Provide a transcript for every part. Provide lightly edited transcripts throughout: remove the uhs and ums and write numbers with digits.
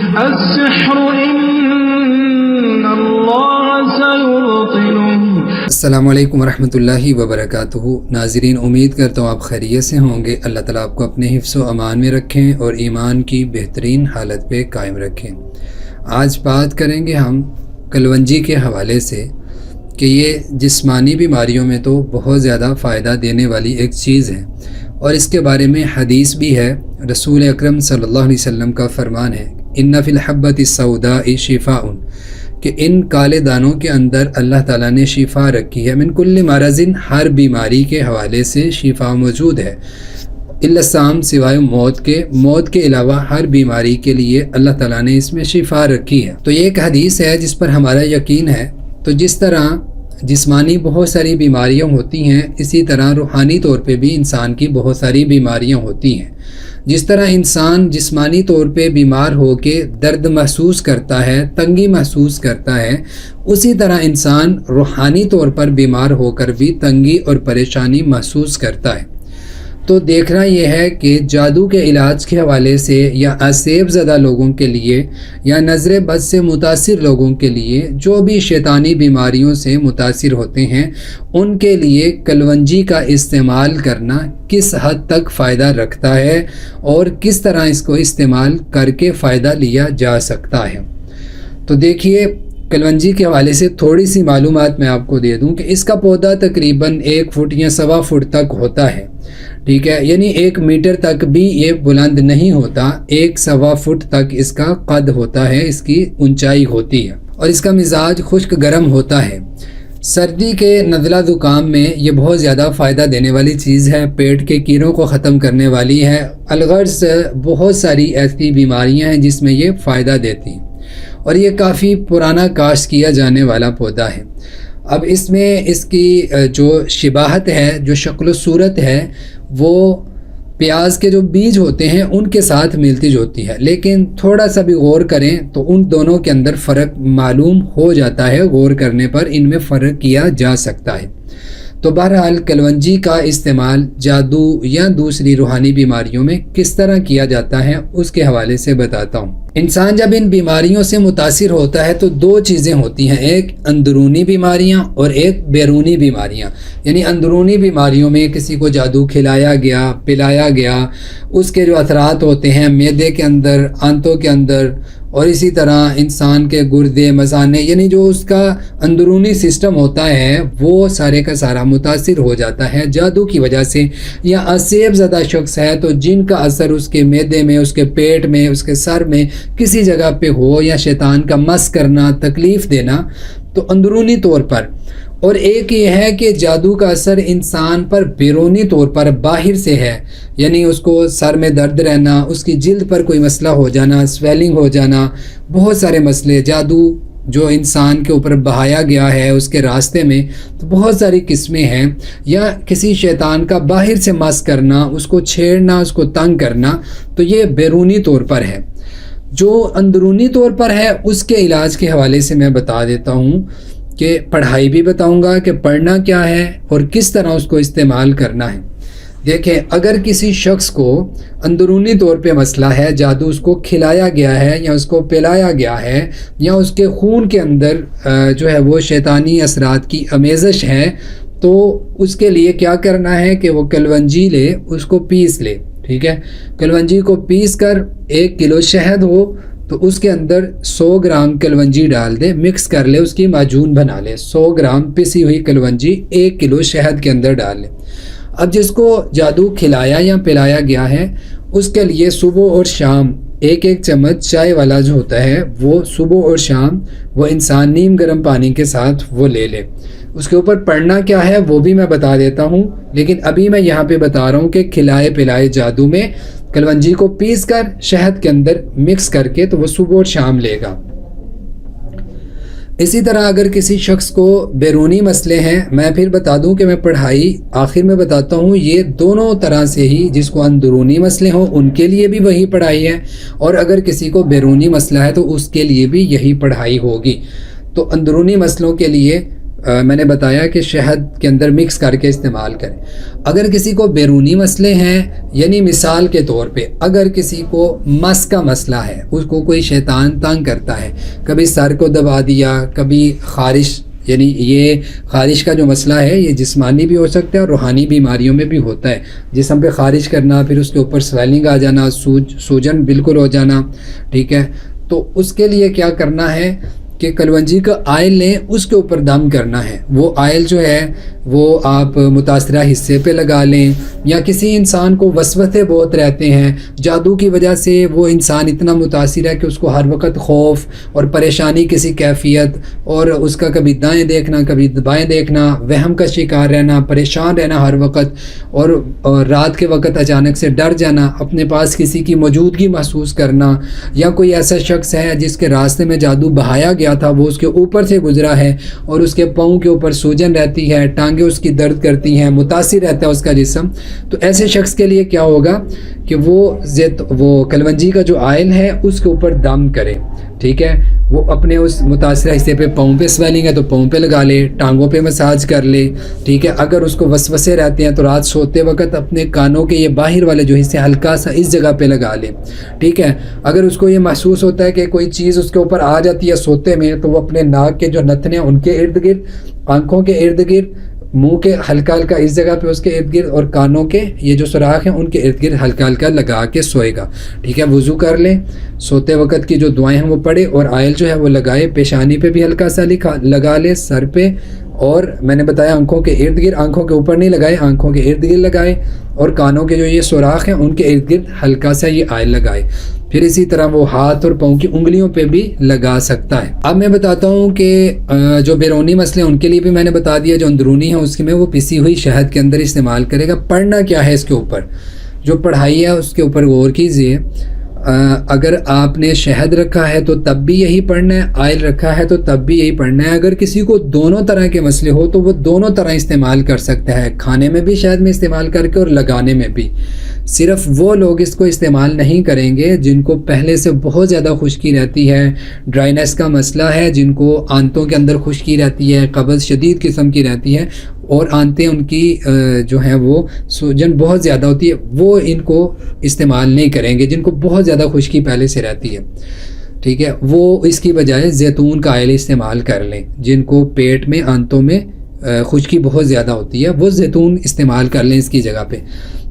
السحر إن الله سيبطله۔ السلام علیکم ورحمۃ اللہ وبرکاتہ۔ ناظرین، امید کرتا ہوں آپ خیریت سے ہوں گے۔ اللہ تعالیٰ آپ کو اپنے حفظ و امان میں رکھیں اور ایمان کی بہترین حالت پہ قائم رکھیں۔ آج بات کریں گے ہم کلونجی کے حوالے سے کہ یہ جسمانی بیماریوں میں تو بہت زیادہ فائدہ دینے والی ایک چیز ہے، اور اس کے بارے میں حدیث بھی ہے۔ رسول اکرم صلی اللہ علیہ وسلم کا فرمان ہے، ان فی الحبۃ السوداء شفاء، کہ ان کالے دانوں کے اندر اللہ تعالیٰ نے شفا رکھی ہے، من کل مرض، ہر بیماری کے حوالے سے شفا موجود ہے، الا السام، سوائے موت کے علاوہ ہر بیماری کے لیے اللہ تعالیٰ نے اس میں شفا رکھی ہے۔ تو یہ ایک حدیث ہے جس پر ہمارا یقین ہے۔ تو جس طرح جسمانی بہت ساری بیماریاں ہوتی ہیں، اسی طرح روحانی طور پہ بھی انسان کی بہت ساری بیماریاں ہوتی ہیں۔ جس طرح انسان جسمانی طور پہ بیمار ہو کے درد محسوس کرتا ہے، تنگی محسوس کرتا ہے، اسی طرح انسان روحانی طور پر بیمار ہو کر بھی تنگی اور پریشانی محسوس کرتا ہے۔ تو دیکھنا یہ ہے کہ جادو کے علاج کے حوالے سے یا اسیب زدہ لوگوں کے لیے یا نظر بد سے متاثر لوگوں کے لیے، جو بھی شیطانی بیماریوں سے متاثر ہوتے ہیں، ان کے لیے کلونجی کا استعمال کرنا کس حد تک فائدہ رکھتا ہے اور کس طرح اس کو استعمال کر کے فائدہ لیا جا سکتا ہے۔ تو دیکھیے، کلونجی کے حوالے سے تھوڑی سی معلومات میں آپ کو دے دوں کہ اس کا پودا تقریباً 1 فٹ یا 1.25 فٹ تک ہوتا ہے، ٹھیک ہے، یعنی 1 میٹر تک بھی یہ بلند نہیں ہوتا، 1.25 فٹ تک اس کا قد ہوتا ہے، اس کی اونچائی ہوتی ہے، اور اس کا مزاج خشک گرم ہوتا ہے۔ سردی کے نزلہ زکام میں یہ بہت زیادہ فائدہ دینے والی چیز ہے، پیٹ کے کیڑوں کو ختم کرنے والی ہے، الغرض بہت ساری ایسی بیماریاں ہیں جس میں یہ فائدہ دیتی ہیں، اور یہ کافی پرانا کاشت کیا جانے والا پودا ہے۔ اب اس میں اس کی جو شباہت ہے، جو شکل و صورت ہے، وہ پیاز کے جو بیج ہوتے ہیں ان کے ساتھ ملتی جوتی ہے، لیکن تھوڑا سا بھی غور کریں تو ان دونوں کے اندر فرق معلوم ہو جاتا ہے، غور کرنے پر ان میں فرق کیا جا سکتا ہے۔ تو بہرحال کلونجی کا استعمال جادو یا دوسری روحانی بیماریوں میں کس طرح کیا جاتا ہے اس کے حوالے سے بتاتا ہوں۔ انسان جب ان بیماریوں سے متاثر ہوتا ہے تو 2 چیزیں ہوتی ہیں، ایک اندرونی بیماریاں اور ایک بیرونی بیماریاں۔ یعنی اندرونی بیماریوں میں کسی کو جادو کھلایا گیا، پلایا گیا، اس کے جو اثرات ہوتے ہیں معدے کے اندر، آنتوں کے اندر، اور اسی طرح انسان کے گردے، مثانے، یعنی جو اس کا اندرونی سسٹم ہوتا ہے وہ سارے کا سارا متاثر ہو جاتا ہے جادو کی وجہ سے۔ یا اسیب زدہ شخص ہے تو جن کا اثر اس کے معدے میں، اس کے پیٹ میں، اس کے سر میں کسی جگہ پہ ہو، یا شیطان کا مس کرنا، تکلیف دینا، تو اندرونی طور پر۔ اور ایک یہ ہے کہ جادو کا اثر انسان پر بیرونی طور پر باہر سے ہے، یعنی اس کو سر میں درد رہنا، اس کی جلد پر کوئی مسئلہ ہو جانا، سویلنگ ہو جانا، بہت سارے مسئلے جادو جو انسان کے اوپر بہایا گیا ہے اس کے راستے میں، تو بہت ساری قسمیں ہیں۔ یا کسی شیطان کا باہر سے مس کرنا، اس کو چھیڑنا، اس کو تنگ کرنا، تو یہ بیرونی طور پر ہے۔ جو اندرونی طور پر ہے اس کے علاج کے حوالے سے میں بتا دیتا ہوں کہ پڑھائی بھی بتاؤں گا کہ پڑھنا کیا ہے اور کس طرح اس کو استعمال کرنا ہے۔ دیکھیں، اگر کسی شخص کو اندرونی طور پہ مسئلہ ہے، جادو اس کو کھلایا گیا ہے یا اس کو پلایا گیا ہے، یا اس کے خون کے اندر جو ہے وہ شیطانی اثرات کی آمیزش ہے، تو اس کے لیے کیا کرنا ہے کہ وہ کلونجی لے، اس کو پیس لے، ٹھیک ہے۔ کلونجی کو پیس کر 1 کلو شہد ہو تو اس کے اندر 100 گرام کلونجی ڈال دے، مکس کر لے، اس کی معجون بنا لے۔ 100 گرام پسی ہوئی کلونجی 1 کلو شہد کے اندر ڈال لے۔ اب جس کو جادو کھلایا یا پلایا گیا ہے اس کے لیے صبح اور شام 1 چمچ چائے والا جو ہوتا ہے وہ صبح اور شام وہ انسان نیم گرم پانی کے ساتھ وہ لے لے۔ اس کے اوپر پڑھنا کیا ہے وہ بھی میں بتا دیتا ہوں، لیکن ابھی میں یہاں پہ بتا رہا ہوں کہ کھلائے پلائے جادو میں کلونجی کو پیس کر شہد کے اندر مکس کر کے تو وہ صبح اور شام لے گا۔ اسی طرح اگر کسی شخص کو بیرونی مسئلے ہیں، میں پھر بتا دوں کہ میں پڑھائی آخر میں بتاتا ہوں، یہ دونوں طرح سے ہی، جس کو اندرونی مسئلے ہوں ان کے لیے بھی وہی پڑھائی ہے، اور اگر کسی کو بیرونی مسئلہ ہے تو اس کے لیے بھی یہی پڑھائی ہوگی۔ تو اندرونی مسئلوں کے لیے میں نے بتایا کہ شہد کے اندر مکس کر کے استعمال کریں۔ اگر کسی کو بیرونی مسئلے ہیں، یعنی مثال کے طور پہ اگر کسی کو مس کا مسئلہ ہے، اس کو کوئی شیطان تنگ کرتا ہے، کبھی سر کو دبا دیا، کبھی خارش، یعنی یہ خارش کا جو مسئلہ ہے یہ جسمانی بھی ہو سکتا ہے اور روحانی بیماریوں میں بھی ہوتا ہے، جسم پہ خارش کرنا، پھر اس کے اوپر سویلنگ آ جانا، سوجن بالکل ہو جانا، ٹھیک ہے، تو اس کے لیے کیا کرنا ہے کہ کلونجی کا آئل لیں، اس کے اوپر دم کرنا ہے۔ وہ آئل جو ہے وہ آپ متاثرہ حصے پہ لگا لیں، یا کسی انسان کو وسوسے بہت رہتے ہیں، جادو کی وجہ سے وہ انسان اتنا متاثر ہے کہ اس کو ہر وقت خوف اور پریشانی کسی کیفیت، اور اس کا کبھی دائیں دیکھنا کبھی بائیں دیکھنا، وہم کا شکار رہنا، پریشان رہنا ہر وقت، اور رات کے وقت اچانک سے ڈر جانا، اپنے پاس کسی کی موجودگی محسوس کرنا، یا کوئی ایسا شخص ہے جس کے راستے میں جادو بہایا گیا تھا، وہ اس کے اوپر سے گزرا ہے اور اس کے پاؤں کے اوپر سوجن رہتی ہے، ٹانگیں اس کی درد کرتی ہیں، متاثر رہتا ہے اس کا جسم، تو ایسے شخص کے لیے کیا ہوگا کہ وہ کلونجی کا جو آئل ہے اس کے اوپر دم کرے، ٹھیک ہے، وہ اپنے اس متاثرہ حصے پہ، پاؤں پہ سویلنگ ہے تو پاؤں پہ لگا لے، ٹانگوں پہ مساج کر لے، ٹھیک ہے۔ اگر اس کو وسوسے رہتے ہیں تو رات سوتے وقت اپنے کانوں کے یہ باہر والے جو حصے ہلکا سا اس جگہ پہ لگا لے، ٹھیک ہے۔ اگر اس کو یہ محسوس ہوتا ہے کہ کوئی چیز اس کے اوپر آ جاتی ہے سوتے میں، تو وہ اپنے ناک کے جو نتنے ہیں ان کے ارد گرد، آنکھوں کے ارد گرد، منہ کے ہلکا ہلکا اس جگہ پہ اس کے ارد گرد، اور کانوں کے یہ جو سوراخ ہیں ان کے ارد گرد ہلکا ہلکا لگا کے سوئے گا، ٹھیک ہے۔ وضو کر لیں، سوتے وقت کی جو دعائیں ہیں وہ پڑھے، اور آئل جو ہے وہ لگائے، پیشانی پہ بھی ہلکا سا لگا لے، سر پہ، اور میں نے بتایا آنکھوں کے ارد گرد، آنکھوں کے اوپر نہیں لگائے، آنکھوں کے ارد گرد لگائے، اور کانوں کے جو یہ سوراخ ہیں ان کے ارد گرد ہلکا سا یہ آئل لگائے۔ پھر اسی طرح وہ ہاتھ اور پاؤں کی انگلیوں پہ بھی لگا سکتا ہے۔ اب میں بتاتا ہوں کہ جو بیرونی مسئلے ہیں ان کے لیے بھی میں نے بتا دیا، جو اندرونی ہیں اس میں وہ پسی ہوئی شہد کے اندر استعمال کرے گا۔ پڑھنا کیا ہے اس کے اوپر، جو پڑھائی ہے اس کے اوپر غور کیجیے۔ اگر آپ نے شہد رکھا ہے تو تب بھی یہی پڑھنا ہے، آئل رکھا ہے تو تب بھی یہی پڑھنا ہے۔ اگر کسی کو دونوں طرح کے مسئلے ہو تو وہ دونوں طرح استعمال کر سکتا ہے، کھانے میں بھی شہد میں استعمال کر کے اور لگانے میں بھی۔ صرف وہ لوگ اس کو استعمال نہیں کریں گے جن کو پہلے سے بہت زیادہ خشکی رہتی ہے، ڈرائنیس کا مسئلہ ہے، جن کو آنتوں کے اندر خشکی رہتی ہے، قبض شدید قسم کی رہتی ہے، اور آنتیں ان کی جو ہیں وہ سوجن بہت زیادہ ہوتی ہے، وہ ان کو استعمال نہیں کریں گے۔ جن کو بہت زیادہ خشکی پہلے سے رہتی ہے، ٹھیک ہے، وہ اس کی بجائے زیتون کا آئل استعمال کر لیں۔ جن کو پیٹ میں، آنتوں میں خشکی بہت زیادہ ہوتی ہے وہ زیتون استعمال کر لیں اس کی جگہ پہ،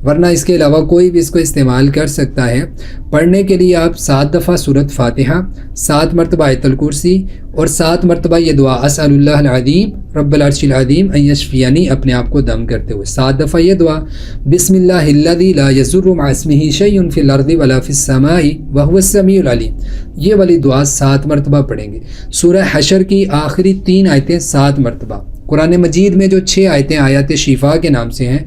ورنہ اس کے علاوہ کوئی بھی اس کو استعمال کر سکتا ہے۔ پڑھنے کے لیے آپ 7 دفعہ سورۃ فاتحہ، 7 مرتبہ آیت الکرسی، اور 7 مرتبہ یہ دعا اسأل اللہ العظیم رب العرش العظیم ان یشفینی، اپنے آپ کو دم کرتے ہوئے 7 دفعہ یہ دعا، بسم اللہ الذی لا یضر مع اسمہ شیء فی الارض ولا فی السماء وہو السمیع العلیم، یہ والی دعا 7 مرتبہ پڑھیں گے۔ سورہ حشر کی آخری 3 آیتیں 7 مرتبہ۔ قرآن مجید میں جو 6 آیتیں آیات شفا کے نام سے ہیں،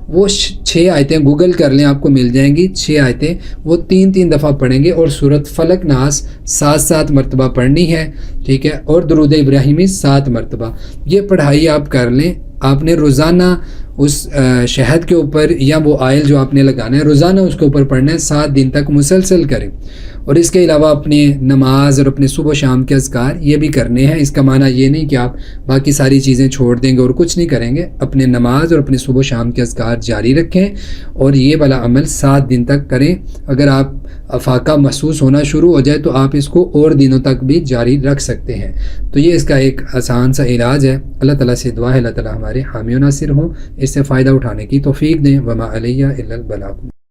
وہ 6 آیتیں گوگل کر لیں، آپ کو مل جائیں گی 6 آیتیں، وہ 3 دفعہ پڑھیں گے، اور سورۃ فلق ناس 7 مرتبہ پڑھنی ہے، ٹھیک ہے، اور درود ابراہیمی 7 مرتبہ۔ یہ پڑھائی آپ کر لیں۔ آپ نے روزانہ اس شہد کے اوپر، یا وہ آئل جو آپ نے لگانا ہے روزانہ اس کے اوپر پڑھنا ہے، 7 دن تک مسلسل کریں۔ اور اس کے علاوہ اپنے نماز اور اپنے صبح و شام کے اذکار یہ بھی کرنے ہیں۔ اس کا معنی یہ نہیں کہ آپ باقی ساری چیزیں چھوڑ دیں گے اور کچھ نہیں کریں گے، اپنے نماز اور اپنے صبح و شام کے اذکار جاری رکھیں، اور یہ والا عمل 7 دن تک کریں۔ اگر آپ افاقہ محسوس ہونا شروع ہو جائے تو آپ اس کو اور دنوں تک بھی جاری رکھ سکتے ہیں۔ تو یہ اس کا ایک آسان سا علاج ہے۔ اللہ تعالیٰ سے دعا ہے اللہ تعالیٰ ہمارے حامی و ناصر ہوں، اس سے فائدہ اٹھانے کی توفیق دیں۔ وما علیہ الا البلاغ۔